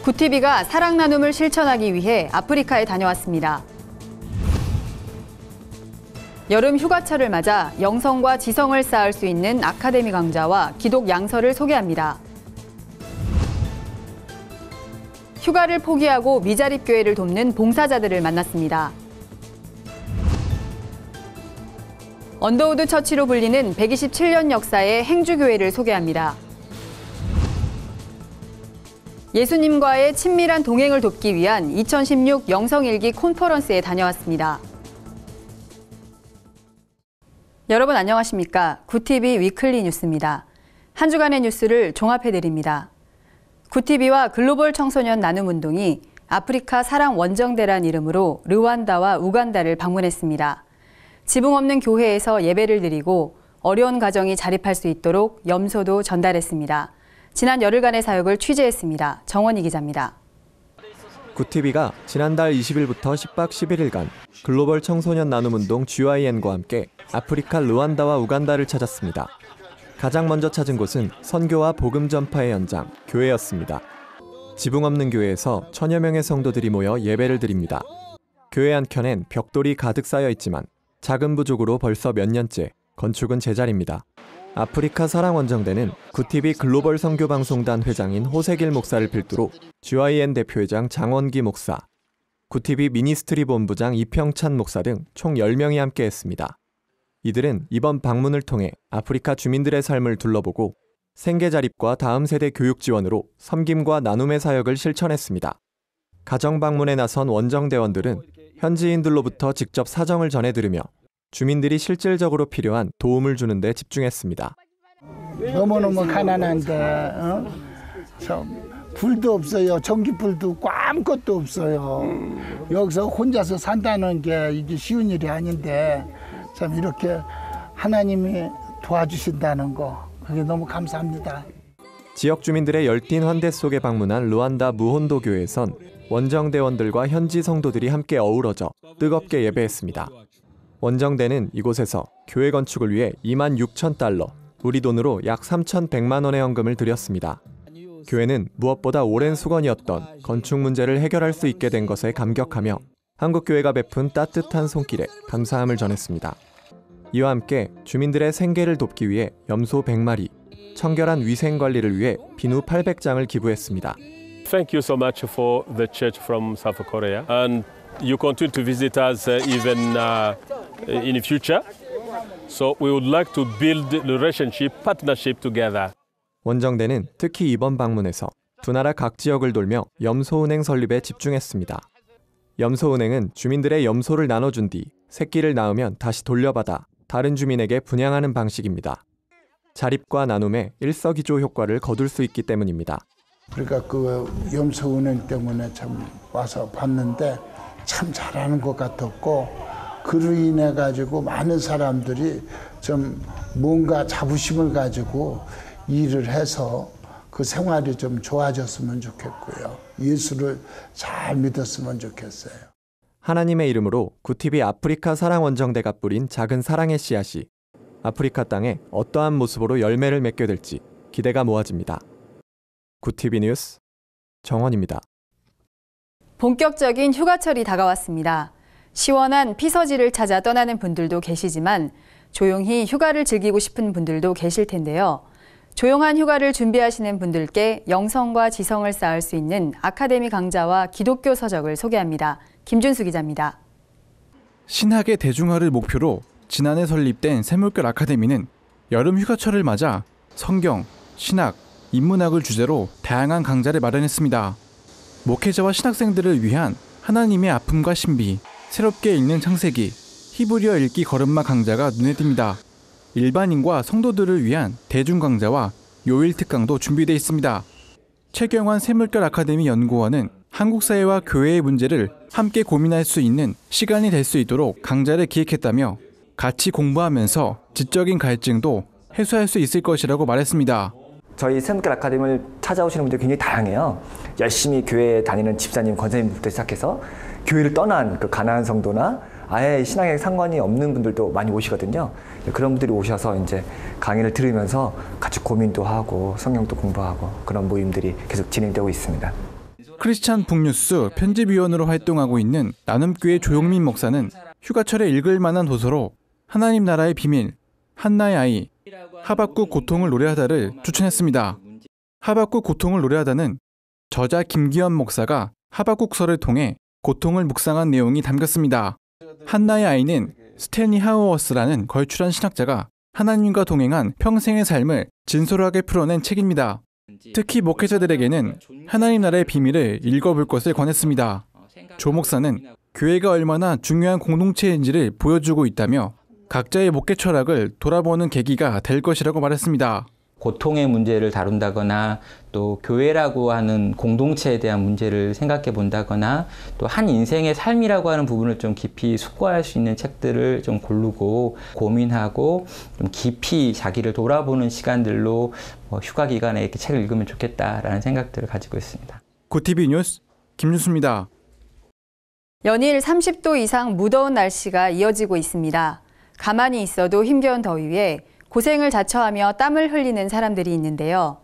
굿TV가 사랑 나눔을 실천하기 위해 아프리카에 다녀왔습니다. 여름 휴가철을 맞아 영성과 지성을 쌓을 수 있는 아카데미 강좌와 기독 양서를 소개합니다. 휴가를 포기하고 미자립 교회를 돕는 봉사자들을 만났습니다. 언더우드 처치로 불리는 127년 역사의 행주교회를 소개합니다. 예수님과의 친밀한 동행을 돕기 위한 2016 영성일기 콘퍼런스에 다녀왔습니다. 여러분 안녕하십니까? 굿TV 위클리 뉴스입니다. 한 주간의 뉴스를 종합해드립니다. 굿TV와 글로벌 청소년 나눔운동이 아프리카 사랑 원정대란 이름으로 르완다와 우간다를 방문했습니다. 지붕 없는 교회에서 예배를 드리고 어려운 가정이 자립할 수 있도록 염소도 전달했습니다. 지난 열흘간의 사역을 취재했습니다. 정원희 기자입니다. 굿TV가 지난달 20일부터 10박 11일간 글로벌 청소년 나눔운동 GYN과 함께 아프리카 르완다와 우간다를 찾았습니다. 가장 먼저 찾은 곳은 선교와 복음 전파의 현장, 교회였습니다. 지붕 없는 교회에서 1000여 명의 성도들이 모여 예배를 드립니다. 교회 한켠엔 벽돌이 가득 쌓여 있지만 작은 부족으로 벌써 몇 년째 건축은 제자리입니다. 아프리카 사랑원정대는 굿TV 글로벌 선교방송단 회장인 호세길 목사를 필두로 GYN 대표회장 장원기 목사, 굿TV 미니스트리 본부장 이평찬 목사 등 총 10명이 함께했습니다. 이들은 이번 방문을 통해 아프리카 주민들의 삶을 둘러보고 생계자립과 다음 세대 교육 지원으로 섬김과 나눔의 사역을 실천했습니다. 가정 방문에 나선 원정대원들은 현지인들로부터 직접 사정을 전해 들으며 주민들이 실질적으로 필요한 도움을 주는 데 집중했습니다. 너무너무 가난한데 불도 없어요. 전기불도 아무것도 없어요. 여기서 혼자서 산다는 게 이게 쉬운 일이 아닌데 참 이렇게 하나님이 도와주신다는 거 그게 너무 감사합니다. 지역 주민들의 열띤 환대 속에 방문한 르완다 무혼도 교회에선 원정대원들과 현지 성도들이 함께 어우러져 뜨겁게 예배했습니다. 원정대는 이곳에서 교회 건축을 위해 26,000달러, 우리 돈으로 약 3,100만 원의 헌금을 드렸습니다. 교회는 무엇보다 오랜 수건이었던 건축 문제를 해결할 수 있게 된 것에 감격하며 한국교회가 베푼 따뜻한 손길에 감사함을 전했습니다. 이와 함께 주민들의 생계를 돕기 위해 염소 100마리, 청결한 위생 관리를 위해 비누 800장을 기부했습니다. Thank you so much for the church from South Korea, and you continue to visit us even in the future. So we would like to build relationship, partnership together. 원정대는 특히 이번 방문에서 두 나라 각 지역을 돌며 염소은행 설립에 집중했습니다. 염소은행은 주민들의 염소를 나눠준 뒤 새끼를 낳으면 다시 돌려받아 다른 주민에게 분양하는 방식입니다. 자립과 나눔의 일석이조 효과를 거둘 수 있기 때문입니다. 그러니까 그 염소은행 때문에 참 와서 봤는데 참 잘하는 것 같았고 그로 인해 가지고 많은 사람들이 좀 뭔가 자부심을 가지고 일을 해서 그 생활이 좀 좋아졌으면 좋겠고요. 예수를 잘 믿었으면 좋겠어요. 하나님의 이름으로 굿TV 아프리카 사랑원정대가 뿌린 작은 사랑의 씨앗이 아프리카 땅에 어떠한 모습으로 열매를 맺게 될지 기대가 모아집니다. 굿TV 뉴스 정원입니다. 본격적인 휴가철이 다가왔습니다. 시원한 피서지를 찾아 떠나는 분들도 계시지만 조용히 휴가를 즐기고 싶은 분들도 계실 텐데요. 조용한 휴가를 준비하시는 분들께 영성과 지성을 쌓을 수 있는 아카데미 강좌와 기독교 서적을 소개합니다. 김준수 기자입니다. 신학의 대중화를 목표로 지난해 설립된 샘물결 아카데미는 여름 휴가철을 맞아 성경, 신학, 인문학을 주제로 다양한 강좌를 마련했습니다. 목회자와 신학생들을 위한 하나님의 아픔과 신비, 새롭게 읽는 창세기, 히브리어 읽기 걸음마 강좌가 눈에 띕니다. 일반인과 성도들을 위한 대중 강좌와 요일 특강도 준비되어 있습니다. 최경환 샘물결 아카데미 연구원은 한국 사회와 교회의 문제를 함께 고민할 수 있는 시간이 될 수 있도록 강좌를 기획했다며 같이 공부하면서 지적인 갈증도 해소할 수 있을 것이라고 말했습니다. 저희 샘물결 아카데미를 찾아오시는 분들이 굉장히 다양해요. 열심히 교회에 다니는 집사님, 권사님부터 시작해서 교회를 떠난 그 가난한 성도나 아예 신앙에 상관이 없는 분들도 많이 오시거든요. 그런 분들이 오셔서 이제 강의를 들으면서 같이 고민도 하고 성경도 공부하고 그런 모임들이 계속 진행되고 있습니다. 크리스찬 북뉴스 편집위원으로 활동하고 있는 나눔교회 조용민 목사는 휴가철에 읽을 만한 도서로 하나님 나라의 비밀, 한나의 아이, 하박국 고통을 노래하다를 추천했습니다. 하박국 고통을 노래하다는 저자 김기현 목사가 하박국서를 통해 고통을 묵상한 내용이 담겼습니다. 한나의 아이는 스탠리 하우어스라는 걸출한 신학자가 하나님과 동행한 평생의 삶을 진솔하게 풀어낸 책입니다. 특히 목회자들에게는 하나님 나라의 비밀을 읽어볼 것을 권했습니다. 조 목사는 교회가 얼마나 중요한 공동체인지를 보여주고 있다며 각자의 목회 철학을 돌아보는 계기가 될 것이라고 말했습니다. 고통의 문제를 다룬다거나 또 교회라고 하는 공동체에 대한 문제를 생각해 본다거나 또 한 인생의 삶이라고 하는 부분을 좀 깊이 숙고할 수 있는 책들을 좀 고르고 고민하고 좀 깊이 자기를 돌아보는 시간들로 휴가 기간에 이렇게 책을 읽으면 좋겠다라는 생각들을 가지고 있습니다. 구티비 뉴스 김윤수입니다. 연일 30도 이상 무더운 날씨가 이어지고 있습니다. 가만히 있어도 힘겨운 더위에 고생을 자처하며 땀을 흘리는 사람들이 있는데요.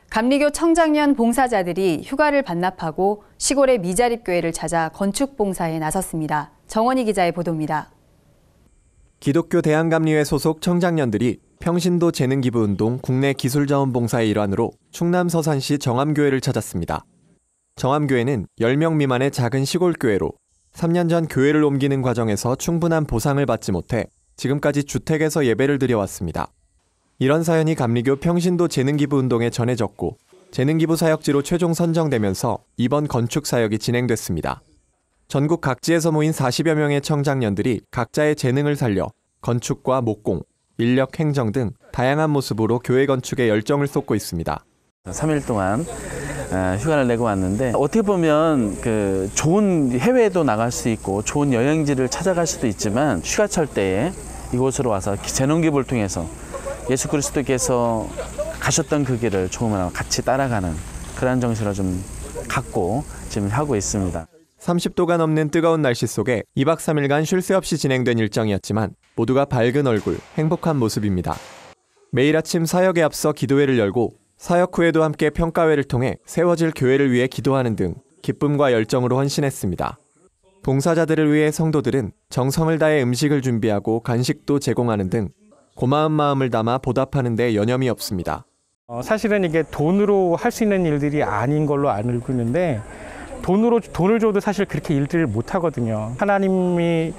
감리교 청장년 봉사자들이 휴가를 반납하고 시골의 미자립교회를 찾아 건축 봉사에 나섰습니다. 정원희 기자의 보도입니다. 기독교 대한감리회 소속 청장년들이 평신도 재능기부운동 국내 기술자원봉사의 일환으로 충남 서산시 정암교회를 찾았습니다. 정암교회는 10명 미만의 작은 시골교회로 3년 전 교회를 옮기는 과정에서 충분한 보상을 받지 못해 지금까지 주택에서 예배를 드려왔습니다. 이런 사연이 감리교 평신도 재능기부운동에 전해졌고 재능기부 사역지로 최종 선정되면서 이번 건축 사역이 진행됐습니다. 전국 각지에서 모인 40여 명의 청장년들이 각자의 재능을 살려 건축과 목공, 인력 행정 등 다양한 모습으로 교회 건축에 열정을 쏟고 있습니다. 3일 동안 휴가를 내고 왔는데 어떻게 보면 좋은 해외에도 나갈 수 있고 좋은 여행지를 찾아갈 수도 있지만 휴가철 때에 이곳으로 와서 재능기부를 통해서 예수 그리스도께서 가셨던 그 길을 조금이나마 같이 따라가는 그런 정신을 좀 갖고 지금 하고 있습니다. 30도가 넘는 뜨거운 날씨 속에 2박 3일간 쉴 새 없이 진행된 일정이었지만 모두가 밝은 얼굴, 행복한 모습입니다. 매일 아침 사역에 앞서 기도회를 열고 사역 후에도 함께 평가회를 통해 세워질 교회를 위해 기도하는 등 기쁨과 열정으로 헌신했습니다. 봉사자들을 위해 성도들은 정성을 다해 음식을 준비하고 간식도 제공하는 등 고마운 마음을 담아 보답하는 데 여념이 없습니다. 사실은 이게 돈으로 할 수 있는 일들이 아닌 걸로 알고 있는데 돈을 줘도 사실 그렇게 일들을 못 하거든요. 하나님이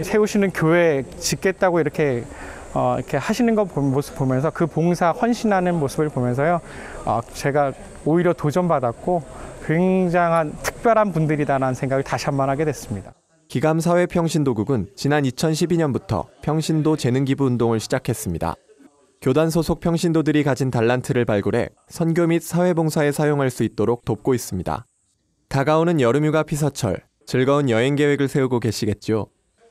세우시는 교회 짓겠다고 이렇게 하시는 모습 보면서 그 봉사 헌신하는 모습을 보면서요, 제가 오히려 도전받았고 굉장한 특별한 분들이다라는 생각을 다시 한번 하게 됐습니다. 기감사회평신도국은 지난 2012년부터 평신도 재능기부 운동을 시작했습니다. 교단 소속 평신도들이 가진 달란트를 발굴해 선교 및 사회봉사에 사용할 수 있도록 돕고 있습니다. 다가오는 여름휴가 피서철, 즐거운 여행 계획을 세우고 계시겠죠.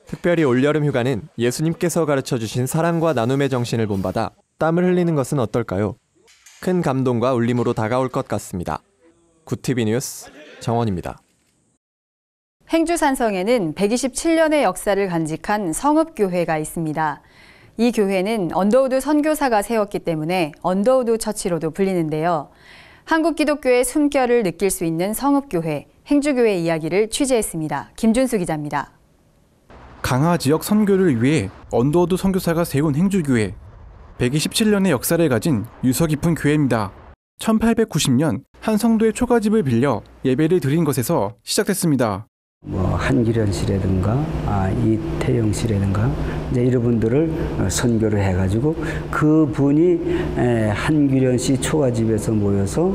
특별히 올여름 휴가는 예수님께서 가르쳐주신 사랑과 나눔의 정신을 본받아 땀을 흘리는 것은 어떨까요? 큰 감동과 울림으로 다가올 것 같습니다. 구티비 뉴스 정원입니다. 행주산성에는 127년의 역사를 간직한 성읍교회가 있습니다. 이 교회는 언더우드 선교사가 세웠기 때문에 언더우드 처치로도 불리는데요. 한국 기독교의 숨결을 느낄 수 있는 성읍교회, 행주교회 이야기를 취재했습니다. 김준수 기자입니다. 강화 지역 선교를 위해 언더우드 선교사가 세운 행주교회. 127년의 역사를 가진 유서 깊은 교회입니다. 1890년 한 성도의 초가집을 빌려 예배를 드린 것에서 시작됐습니다. 한기련 씨라든가 이태영 씨라든가 이제 이런 분들을 선교를 해가지고 그 분이 한기련 씨 초가집에서 모여서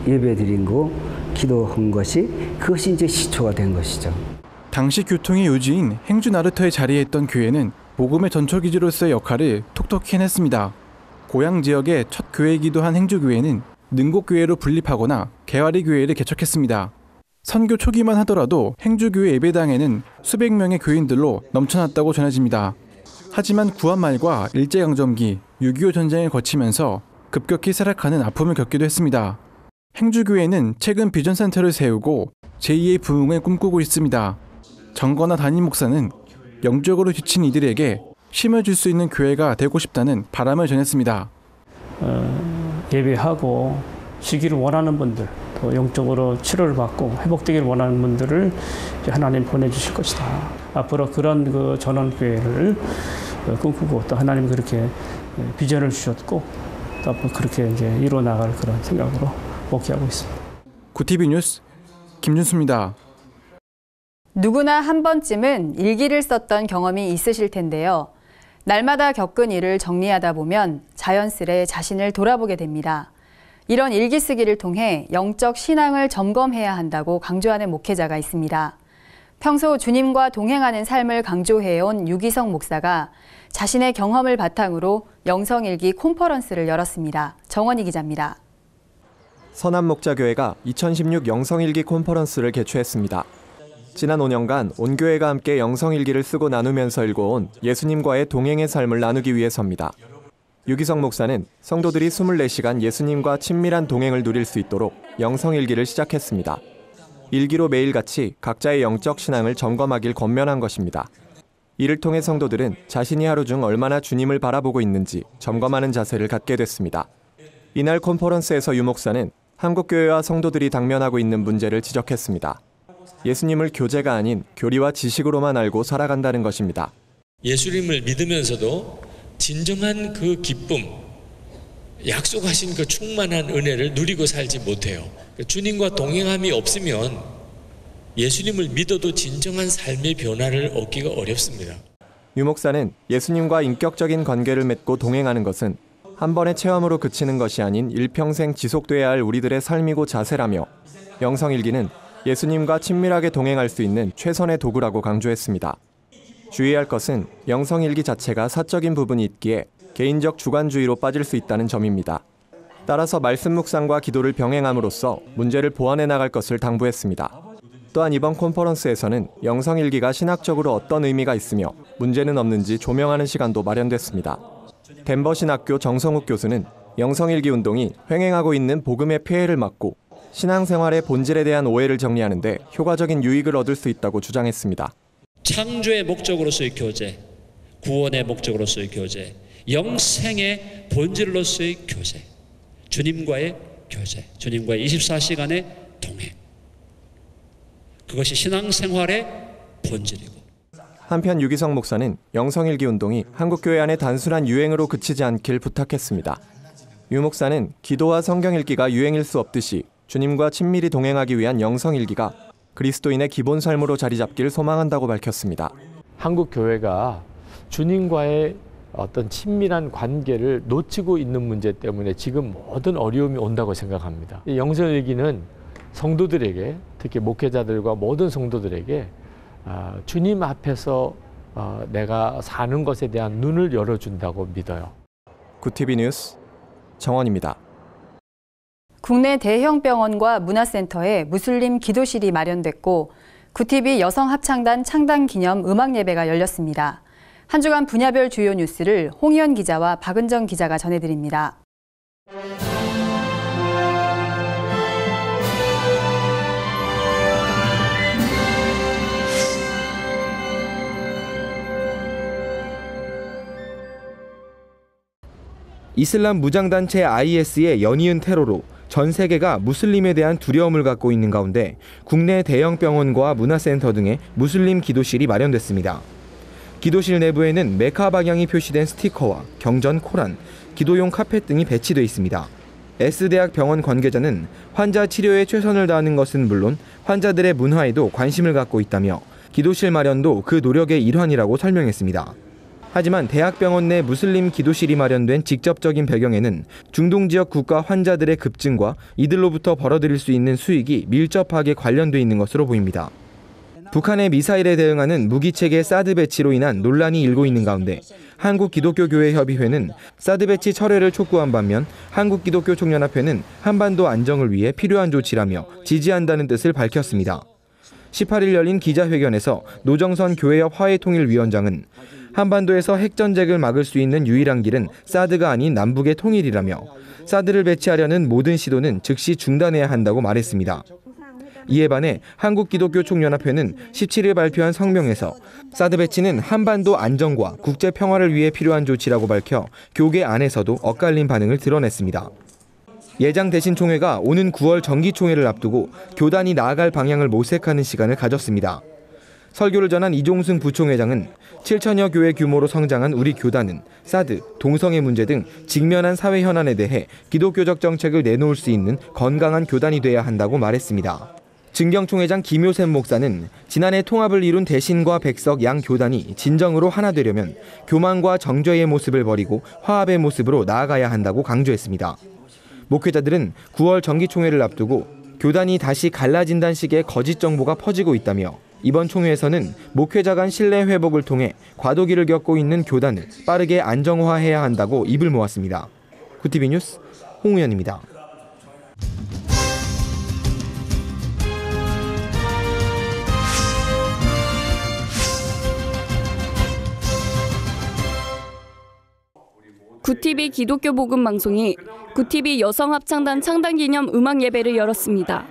예배드린 거 기도한 것이 그것이 이제 시초가 된 것이죠. 당시 교통의 요지인 행주 나루터에 자리했던 교회는 복음의 전초기지로서의 역할을 톡톡히 해냈습니다. 고향 지역의 첫 교회이기도 한 행주교회는 능곡교회로 분립하거나 개화리 교회를 개척했습니다. 선교 초기만 하더라도 행주교회 예배당에는 수백 명의 교인들로 넘쳐났다고 전해집니다. 하지만 구한 말과 일제강점기, 6.25 전쟁을 거치면서 급격히 쇠락하는 아픔을 겪기도 했습니다. 행주교회는 최근 비전센터를 세우고 제2의 부흥을 꿈꾸고 있습니다. 정건하 담임 목사는 영적으로 지친 이들에게 쉼을 줄 수 있는 교회가 되고 싶다는 바람을 전했습니다. 예배하고 쉬기를 원하는 분들, 영적으로 치료를 받고 회복되기를 원하는 분들을 이제 하나님 보내주실 것이다. 앞으로 그런 그 전원교회를 꿈꾸고 또 하나님 그렇게 비전을 주셨고 또 앞으로 그렇게 이제 이루어 나갈 그런 생각으로 목회하고 있습니다. 구티비 뉴스 김준수입니다. 누구나 한 번쯤은 일기를 썼던 경험이 있으실 텐데요. 날마다 겪은 일을 정리하다 보면 자연스레 자신을 돌아보게 됩니다. 이런 일기 쓰기를 통해 영적 신앙을 점검해야 한다고 강조하는 목회자가 있습니다. 평소 주님과 동행하는 삶을 강조해온 유기성 목사가 자신의 경험을 바탕으로 영성일기 콘퍼런스를 열었습니다. 정원희 기자입니다. 선한목자교회가 2016 영성일기 콘퍼런스를 개최했습니다. 지난 5년간 온 교회가 함께 영성일기를 쓰고 나누면서 읽어온 예수님과의 동행의 삶을 나누기 위해서입니다. 유기성 목사는 성도들이 24시간 예수님과 친밀한 동행을 누릴 수 있도록 영성일기를 시작했습니다. 일기로 매일같이 각자의 영적 신앙을 점검하길 권면한 것입니다. 이를 통해 성도들은 자신이 하루 중 얼마나 주님을 바라보고 있는지 점검하는 자세를 갖게 됐습니다. 이날 콘퍼런스에서 유 목사는 한국교회와 성도들이 당면하고 있는 문제를 지적했습니다. 예수님을 교제가 아닌 교리와 지식으로만 알고 살아간다는 것입니다. 예수님을 믿으면서도 진정한 그 기쁨, 약속하신 그 충만한 은혜를 누리고 살지 못해요. 주님과 동행함이 없으면 예수님을 믿어도 진정한 삶의 변화를 얻기가 어렵습니다. 유 목사는 예수님과 인격적인 관계를 맺고 동행하는 것은 한 번의 체험으로 그치는 것이 아닌 일평생 지속돼야 할 우리들의 삶이고 자세라며 영성일기는 예수님과 친밀하게 동행할 수 있는 최선의 도구라고 강조했습니다. 주의할 것은 영성일기 자체가 사적인 부분이 있기에 개인적 주관주의로 빠질 수 있다는 점입니다. 따라서 말씀 묵상과 기도를 병행함으로써 문제를 보완해 나갈 것을 당부했습니다. 또한 이번 콘퍼런스에서는 영성일기가 신학적으로 어떤 의미가 있으며 문제는 없는지 조명하는 시간도 마련됐습니다. 덴버 신학교 정성욱 교수는 영성일기 운동이 횡행하고 있는 복음의 폐해를 막고 신앙생활의 본질에 대한 오해를 정리하는 데 효과적인 유익을 얻을 수 있다고 주장했습니다. 창조의 목적으로서의 교제, 구원의 목적으로서의 교제, 영생의 본질로서의 교제, 주님과의 교제, 주님과의 24시간의 동행. 그것이 신앙생활의 본질이고. 한편 유기성 목사는 영성일기 운동이 한국교회 안에 단순한 유행으로 그치지 않길 부탁했습니다. 유 목사는 기도와 성경 읽기가 유행일 수 없듯이 주님과 친밀히 동행하기 위한 영성일기가 그리스도인의 기본 삶으로 자리 잡기를 소망한다고 밝혔습니다. 한국 교회가 주님과의 어떤 친밀한 관계를 놓치고 있는 문제 때문에 지금 모든 어려움이 온다고 생각합니다. 이 영성일기는 성도들에게, 특히 목회자들과 모든 성도들에게 주님 앞에서 내가 사는 것에 대한 눈을 열어준다고 믿어요. 구티비 뉴스 정원입니다. 국내 대형 병원과 문화센터에 무슬림 기도실이 마련됐고 구티비 여성합창단 창단 기념 음악 예배가 열렸습니다. 한 주간 분야별 주요 뉴스를 홍희연 기자와 박은정 기자가 전해드립니다. 이슬람 무장단체 IS의 연이은 테러로 전 세계가 무슬림에 대한 두려움을 갖고 있는 가운데 국내 대형 병원과 문화센터 등의 무슬림 기도실이 마련됐습니다. 기도실 내부에는 메카 방향이 표시된 스티커와 경전 코란, 기도용 카펫 등이 배치되어 있습니다. S대학 병원 관계자는 환자 치료에 최선을 다하는 것은 물론 환자들의 문화에도 관심을 갖고 있다며 기도실 마련도 그 노력의 일환이라고 설명했습니다. 하지만 대학병원 내 무슬림 기도실이 마련된 직접적인 배경에는 중동 지역 국가 환자들의 급증과 이들로부터 벌어들일 수 있는 수익이 밀접하게 관련돼 있는 것으로 보입니다. 북한의 미사일에 대응하는 무기체계 사드 배치로 인한 논란이 일고 있는 가운데 한국기독교교회협의회는 사드 배치 철회를 촉구한 반면 한국기독교총연합회는 한반도 안정을 위해 필요한 조치라며 지지한다는 뜻을 밝혔습니다. 18일 열린 기자회견에서 노정선 교회협 화해통일위원장은 한반도에서 핵전쟁을 막을 수 있는 유일한 길은 사드가 아닌 남북의 통일이라며 사드를 배치하려는 모든 시도는 즉시 중단해야 한다고 말했습니다. 이에 반해 한국기독교총연합회는 17일 발표한 성명에서 사드 배치는 한반도 안정과 국제 평화를 위해 필요한 조치라고 밝혀 교계 안에서도 엇갈린 반응을 드러냈습니다. 예장 대신총회가 오는 9월 정기총회를 앞두고 교단이 나아갈 방향을 모색하는 시간을 가졌습니다. 설교를 전한 이종승 부총회장은 7천여 교회 규모로 성장한 우리 교단은 사드, 동성애 문제 등 직면한 사회 현안에 대해 기독교적 정책을 내놓을 수 있는 건강한 교단이 돼야 한다고 말했습니다. 증경총회장 김효샘 목사는 지난해 통합을 이룬 대신과 백석 양 교단이 진정으로 하나 되려면 교만과 정죄의 모습을 버리고 화합의 모습으로 나아가야 한다고 강조했습니다. 목회자들은 9월 정기총회를 앞두고 교단이 다시 갈라진다는 식의 거짓 정보가 퍼지고 있다며 이번 총회에서는 목회자 간 신뢰 회복을 통해 과도기를 겪고 있는 교단을 빠르게 안정화해야 한다고 입을 모았습니다. 구티비 뉴스 홍우연입니다. 구티비 기독교 복음 방송이 구티비 여성합창단 창단기념 음악 예배를 열었습니다.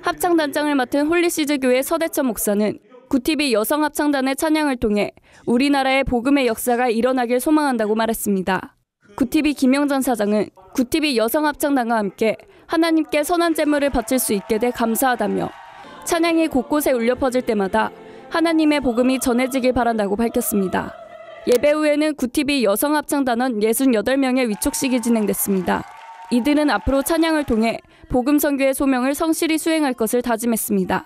합창단장을 맡은 홀리시즈 교회 서대천 목사는 구티비 여성합창단의 찬양을 통해 우리나라의 복음의 역사가 일어나길 소망한다고 말했습니다. 구티비 김영전 사장은 구티비 여성합창단과 함께 하나님께 선한 제물을 바칠 수 있게 돼 감사하다며 찬양이 곳곳에 울려 퍼질 때마다 하나님의 복음이 전해지길 바란다고 밝혔습니다. 예배 후에는 구티비 여성합창단원 68명의 위촉식이 진행됐습니다. 이들은 앞으로 찬양을 통해 복음 선교의 소명을 성실히 수행할 것을 다짐했습니다.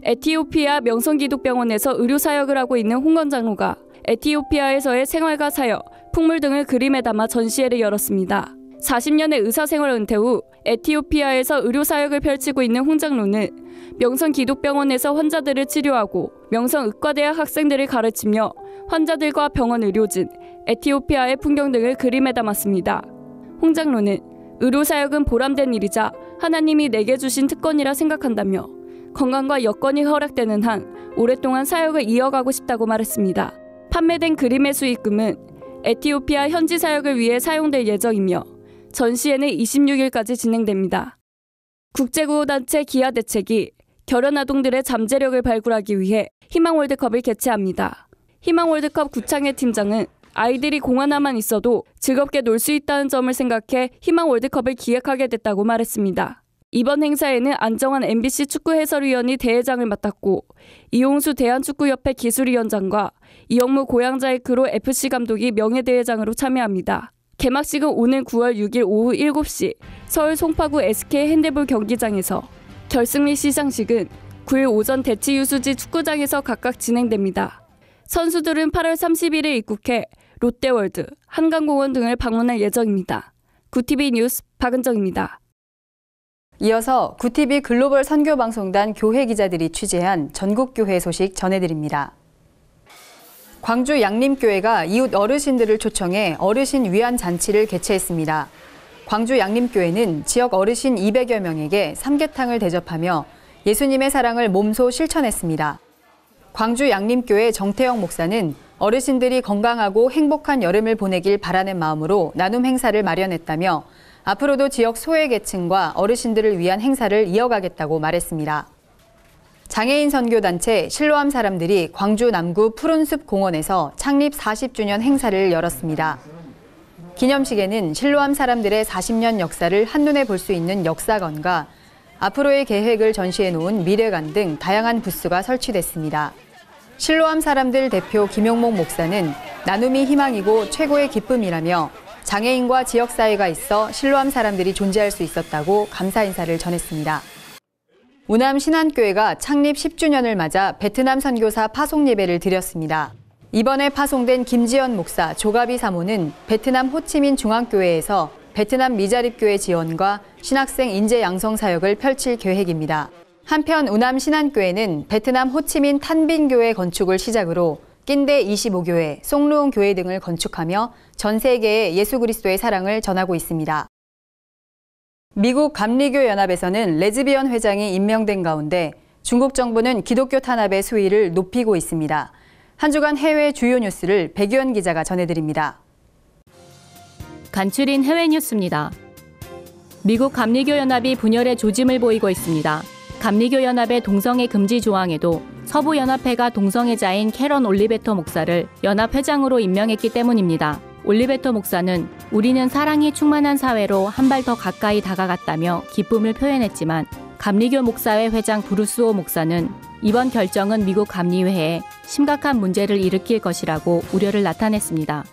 에티오피아 명성기독병원에서 의료사역을 하고 있는 홍건 장로가 에티오피아에서의 생활과 사역, 풍물 등을 그림에 담아 전시회를 열었습니다. 40년의 의사생활 은퇴 후 에티오피아에서 의료사역을 펼치고 있는 홍 장로는 명성기독병원에서 환자들을 치료하고 명성의과대학 학생들을 가르치며 환자들과 병원 의료진, 에티오피아의 풍경 등을 그림에 담았습니다. 홍 장로는 의료사역은 보람된 일이자 하나님이 내게 주신 특권이라 생각한다며 건강과 여건이 허락되는 한 오랫동안 사역을 이어가고 싶다고 말했습니다. 판매된 그림의 수익금은 에티오피아 현지 사역을 위해 사용될 예정이며 전시회는 26일까지 진행됩니다. 국제구호단체 기아대책이 결연 아동들의 잠재력을 발굴하기 위해 희망월드컵을 개최합니다. 희망월드컵 구창회 팀장은 아이들이 공 하나만 있어도 즐겁게 놀 수 있다는 점을 생각해 희망월드컵을 기획하게 됐다고 말했습니다. 이번 행사에는 안정환 MBC 축구 해설위원이 대회장을 맡았고 이용수 대한축구협회 기술위원장과 이영무 고양자이크로 FC 감독이 명예대회장으로 참여합니다. 개막식은 오는 9월 6일 오후 7시 서울 송파구 SK 핸드볼 경기장에서, 결승 시상식은 9일 오전 대치유수지 축구장에서 각각 진행됩니다. 선수들은 8월 30일에 입국해 롯데월드, 한강공원 등을 방문할 예정입니다. 구티비 뉴스 박은정입니다. 이어서 구티비 글로벌 선교방송단 교회 기자들이 취재한 전국교회 소식 전해드립니다. 광주 양림교회가 이웃 어르신들을 초청해 어르신 위안 잔치를 개최했습니다. 광주 양림교회는 지역 어르신 200여 명에게 삼계탕을 대접하며 예수님의 사랑을 몸소 실천했습니다. 광주 양림교회 정태영 목사는 어르신들이 건강하고 행복한 여름을 보내길 바라는 마음으로 나눔 행사를 마련했다며 앞으로도 지역 소외계층과 어르신들을 위한 행사를 이어가겠다고 말했습니다. 장애인 선교단체 실로암 사람들이 광주 남구 푸른숲 공원에서 창립 40주년 행사를 열었습니다. 기념식에는 실로암 사람들의 40년 역사를 한눈에 볼 수 있는 역사관과 앞으로의 계획을 전시해 놓은 미래관 등 다양한 부스가 설치됐습니다. 실로암 사람들 대표 김용목 목사는 나눔이 희망이고 최고의 기쁨이라며 장애인과 지역사회가 있어 실로암 사람들이 존재할 수 있었다고 감사 인사를 전했습니다. 우남 신안교회가 창립 10주년을 맞아 베트남 선교사 파송 예배를 드렸습니다. 이번에 파송된 김지연 목사 조가비 사모는 베트남 호치민 중앙교회에서 베트남 미자립교회 지원과 신학생 인재 양성 사역을 펼칠 계획입니다. 한편 우남 신안교회는 베트남 호치민 탄빈교회 건축을 시작으로 낀대 25교회, 송루옹 교회 등을 건축하며 전 세계에 예수 그리스도의 사랑을 전하고 있습니다. 미국 감리교 연합에서는 레즈비언 회장이 임명된 가운데 중국 정부는 기독교 탄압의 수위를 높이고 있습니다. 한 주간 해외 주요 뉴스를 백유연 기자가 전해드립니다. 간추린 해외 뉴스입니다. 미국 감리교 연합이 분열의 조짐을 보이고 있습니다. 감리교 연합의 동성애 금지 조항에도 서부연합회가 동성애자인 캐런 올리베터 목사를 연합회장으로 임명했기 때문입니다. 올리베토 목사는 우리는 사랑이 충만한 사회로 한 발 더 가까이 다가갔다며 기쁨을 표현했지만 감리교 목사회 회장 브루스오 목사는 이번 결정은 미국 감리회에 심각한 문제를 일으킬 것이라고 우려를 나타냈습니다.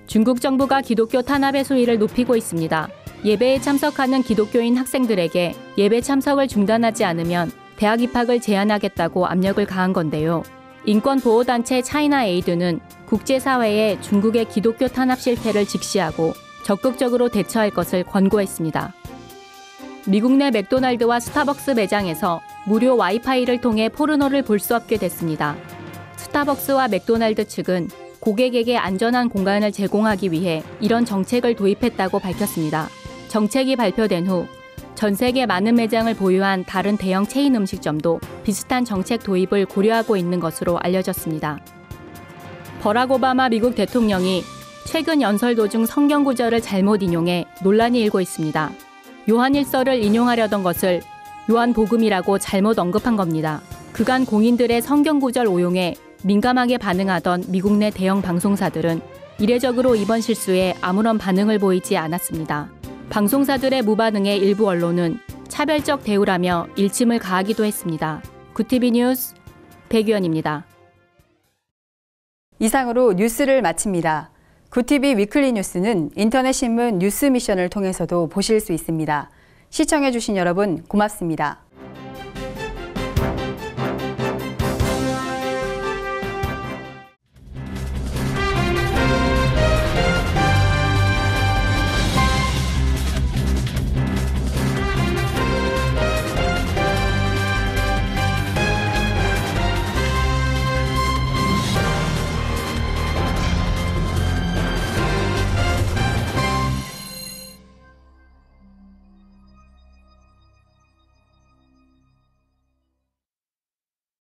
중국 정부가 기독교 탄압의 수위를 높이고 있습니다. 예배에 참석하는 기독교인 학생들에게 예배 참석을 중단하지 않으면 대학 입학을 제한하겠다고 압력을 가한 건데요. 인권보호단체 차이나에이드는 국제사회에 중국의 기독교 탄압 실태를 직시하고 적극적으로 대처할 것을 권고했습니다. 미국 내 맥도날드와 스타벅스 매장에서 무료 와이파이를 통해 포르노를 볼 수 없게 됐습니다. 스타벅스와 맥도날드 측은 고객에게 안전한 공간을 제공하기 위해 이런 정책을 도입했다고 밝혔습니다. 정책이 발표된 후 전 세계 많은 매장을 보유한 다른 대형 체인 음식점도 비슷한 정책 도입을 고려하고 있는 것으로 알려졌습니다. 버락 오바마 미국 대통령이 최근 연설 도중 성경 구절을 잘못 인용해 논란이 일고 있습니다. 요한일서를 인용하려던 것을 요한복음이라고 잘못 언급한 겁니다. 그간 공인들의 성경 구절 오용에 민감하게 반응하던 미국 내 대형 방송사들은 이례적으로 이번 실수에 아무런 반응을 보이지 않았습니다. 방송사들의 무반응에 일부 언론은 차별적 대우라며 일침을 가하기도 했습니다. 구티비 뉴스 백유연입니다. 이상으로 뉴스를 마칩니다. 구티비 위클리 뉴스는 인터넷 신문 뉴스 미션을 통해서도 보실 수 있습니다. 시청해주신 여러분 고맙습니다.